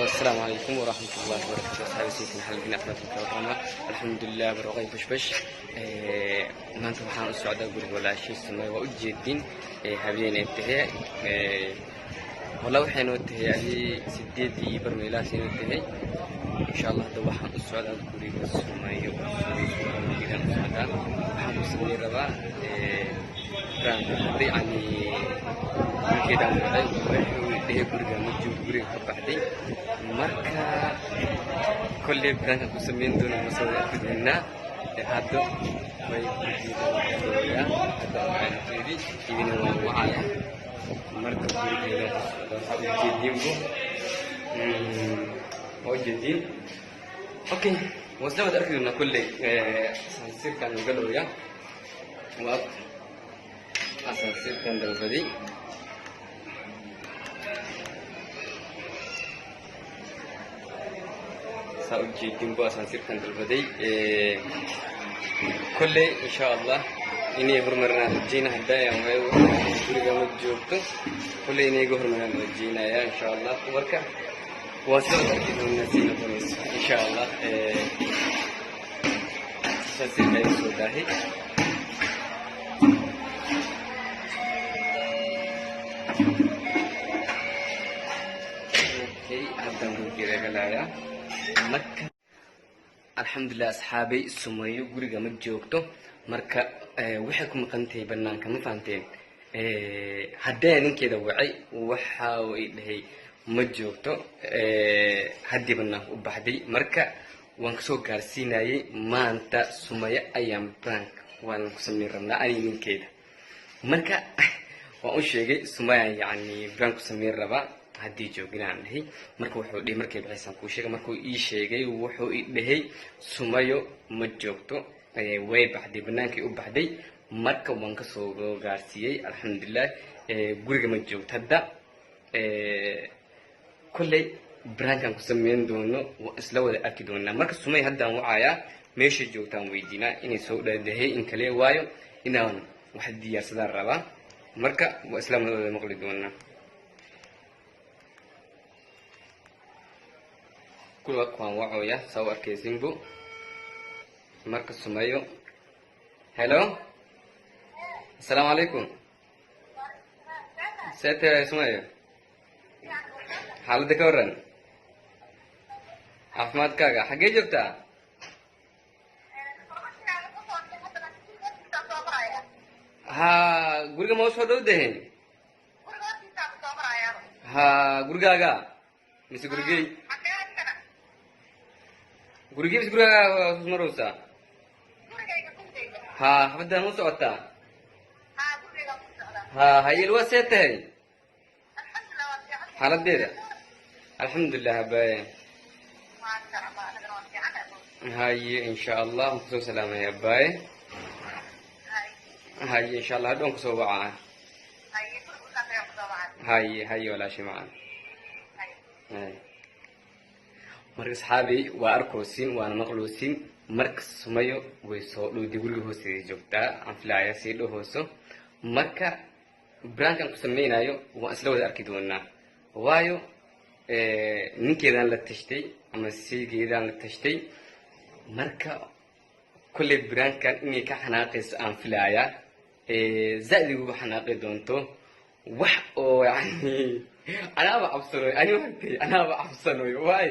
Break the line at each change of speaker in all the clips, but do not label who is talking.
السلام عليكم ورحمة الله وبركاته. أصحابي سيكون حلقنا أحمد الكرامة. الحمد لله برغي فشفش. ما أنتم حان السعودة أقول ولا شيء سمي وأجدين هبين انتهى. والله وحين انتهى هذه سديدي برميلا سين انتهى. إن شاء الله دوحان السعودة أقول السمي وأسوي إذا السعودة حان سمي ربا كان يعني كده وحي guriga ma joogo guriga ka baxday marka kulli branka ku sameyn doona masoo fidina hadda way guriga hadda aan fiiri idin waa marka guriga waxa uu jeedinbo oo jeedin okay wasla wada arkayna kulli sirkan galooya waa asan sirkan dalbadi سأجي جنبه أسانسير كان بالبدي كله إن شاء الله إني هرمنا جينا هدايا ما يقول جامد جوبته كله إني هرمنا جينا يا إن شاء الله وركا وصلت أكيد من نسينا بنيس إن شاء الله أسانسير كان يسوداهي أوكي هذا من كذا كلايا marka alxamdulillah asxaabay sumayo guriga ma joogto marka waxay ku maqantay banaanka ma fahanteen haddii ninkeeda wacay waxa uu dhahay ma joogto haddii banaanka u baxday marka waan ka soo gaarsiinayay maanta sumaya ayaan prank waan ku sameyn rabnaa ani ninkeeda marka waan u sheegay sumaya yani prank ku sameyn rabaa haddii jooginaan dhahay marka wuxuu dhihi markay bixisaan kuu sheegay markuu ii sheegay wuxuu ii dhahay sumayo ma joogto way baxday banaankii u baxday marka waan ka soo gaarsiiyay alxamdulillah guriga ma joogto hadda kulley brankan ku sameyn doono isla wada arki doonaa marka sumay haddaan wacayaa meesha joogtaan weydiinaa inay soo dhahay in kale waayo inaan wax diyaarsadaan rabaa marka waa isla wada maqli doonaa كل وقت وعوية سوى كيسينبو مركز سميو هلو السلام عليكم سيتي سميو حالة دكورن أحمد كاغا حقي جبتا ها غورغا موسو دو دهن ها غورغاغا ميسي غورغي gurigii bis guriga maroosa ha xabada ma socota ha hayl waa seetay xaladeeda alxamdulillah bay hay insha Allah ku salaamay bay hay insha Allah doon ku soo waca hay wala shay macaan hay marka saxaabi waa arkoosin waana maqluusin marka sumayo way soo dhowday guriga hoosteeda joogtaa aan filaaya si dhahooso marka brankan ku sameynayo waa isla wada arki doonaa waayo ninkeedaan la tashtay ama siigeedaan la tashtay marka kulley brankan inay ka xanaaqayso aan filaaya zaadigu xanaaqi doonto wax oo yani anaaba cabsanoy ani waqti anaaba cabsanoy waay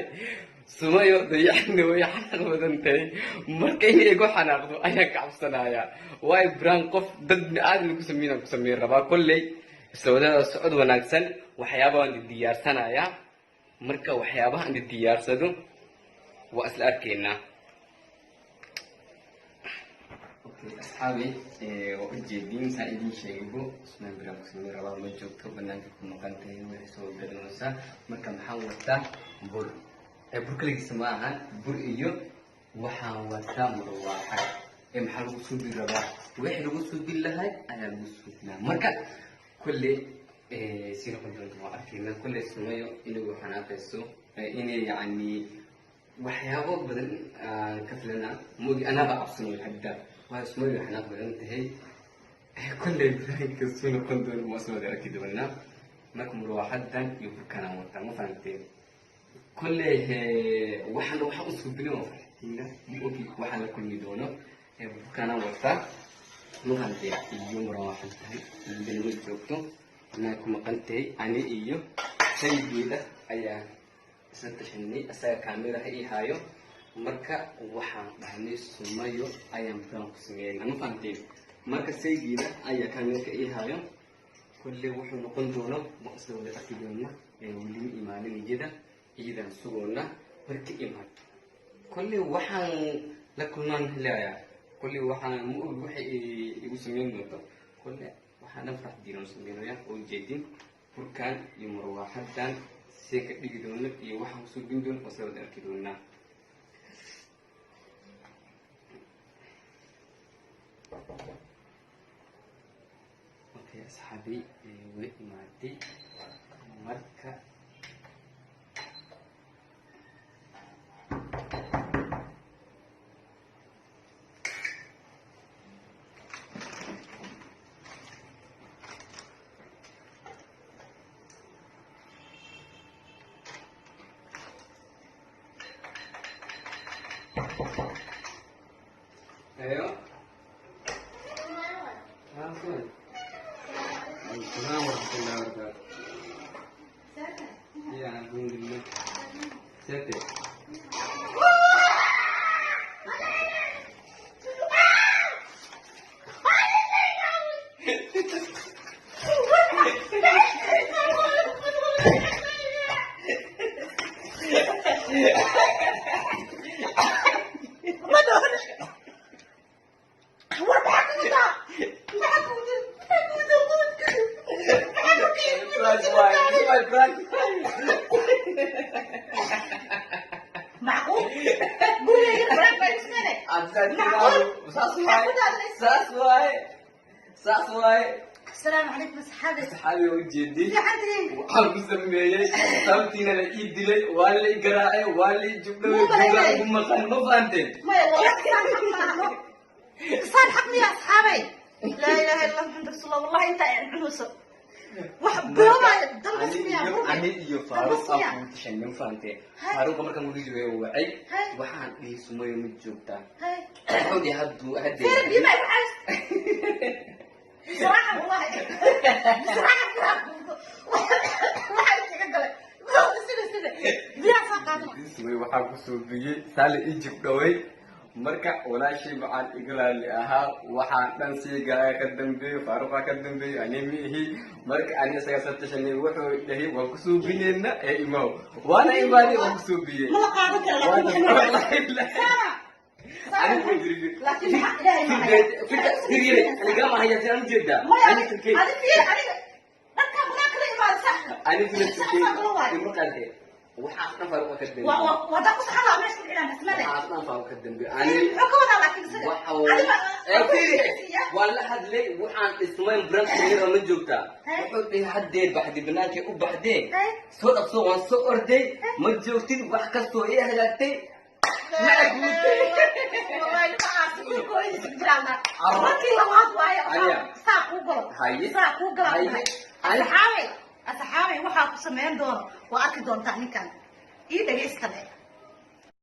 sumayo dayacni way xanaaq badan tahay marka inay ku xanaaqdo ayaa ka cabsanaya waay brand qof dad aad ku sameeyay rabaa kulley sawdada socod wanaagsan waxyaabaha aan diyaarsanaya marka waxyaabaha aan diyaarsado waa isla arkeynaa أصحابي وأجدين سعيدين شيبو اسمه برام سمير الله مجوك تبنان كم مكانته ورسول بدرسة مكان حاولته بور بركلي سماها بور إيو وحاولته مروحة محل وصول بالربا وإحنا وصول بالله أنا وصول بالله مكان كل سيرة كنت معرفين كل اسمه إنه حناقصه إني يعني وحياه بدل كفلنا مودي أنا بعصني الحدة واسمه إحنا بدل هي كل كسونا كنت المسؤول أكيد ولا ما كم واحد يبقى كنا مو فهمتين كله وحنا أسلوبنا هنا يوكي وحنا كل مدونه كان وقتها نهانتي اليوم راح نتهي اللي نجوكتو أنا كم قنتي أنا إيو سيدي ده أيا سنتشني أسا كاميرا هي هايو مركا وحنا بهني سمايو أيا مكان قسمين أنا فهمتي مركا سيدي ده أيا كاميرا هي هايو كل وحنا نقندونه مقصود لأكيدنا ولي إيماني جدا إذا سوونا مركا إيمان كل وحنا لكلنا لا كل وحنا مو وحي يسمين دوتو كل وحنا نفرح دينا نسمينه يا وجدين بركان يمر واحدان سيك ديجدون يوحنا مسوبين دون وسوي أكيدنا أوكي أصحابي ومعدي مركا ايوه عفوا السلام ورحمة الله وبركاته يا الحمد لله ساتر
معقول؟ قولي لي فرق بين سنة السلام عليكم صحابي
صحابي وجدي
في حد هيك
وحاب سميي سامتينا لقيت دلي والي قراعي والي جبنا
مو بهيك.
ما فهمتين
ما والله صار حقني يا أصحابي لا إله إلا الله محمد رسول الله والله أنت عنوسة وحبوما ضل اسمي
أنا يفارق أبو تشنم فهمتين فاروق مركب مدير وعي وحان لي سمية متجوبتا حودي هدو هدي
سير بيما يفعل صراحة والله صراحة واحد يقول
سمية وحاب سوبيي سالي إيجيب دوي marka walaashii macaan igalaali ahaa waxaan dhan sii gaaya ka dambeeyay faaruqa ka dambeeyay animihi marka ani isaga sabtashanay wuxuu dhahay waan ku suubinayna ee imaw waana imaadii waan ku suubiyay
ma la qaadan karo
ani ku jirigi
laakiin ilaahay ma hayo
fikir digiri ani gama hayati aan jeeda ani fikir
ani fiir ani dadka munaakada imaad sax
ani fikir imaqante waxaa dhan faaruqa ka dambeeyay
wada ku saxala meesha ku ilaa masmada
waxaa dhan faaruqa ka dambeeyay ani
xukuma laakiin sida
ولا حد لي وحان اسمين برنس كبير ما جوكتا وحد حد بحد بناك وبحدين صوت صوت صور دي ما جوكتي وحكستو ايه هلاكتي ما قلتي
والله ما اعرف كويس جرانا ركي لواد واي ساقو قلو ساقو قلو اصحابي waxa ku sameyn doona waa arki doontaa ninkan ii dhageysta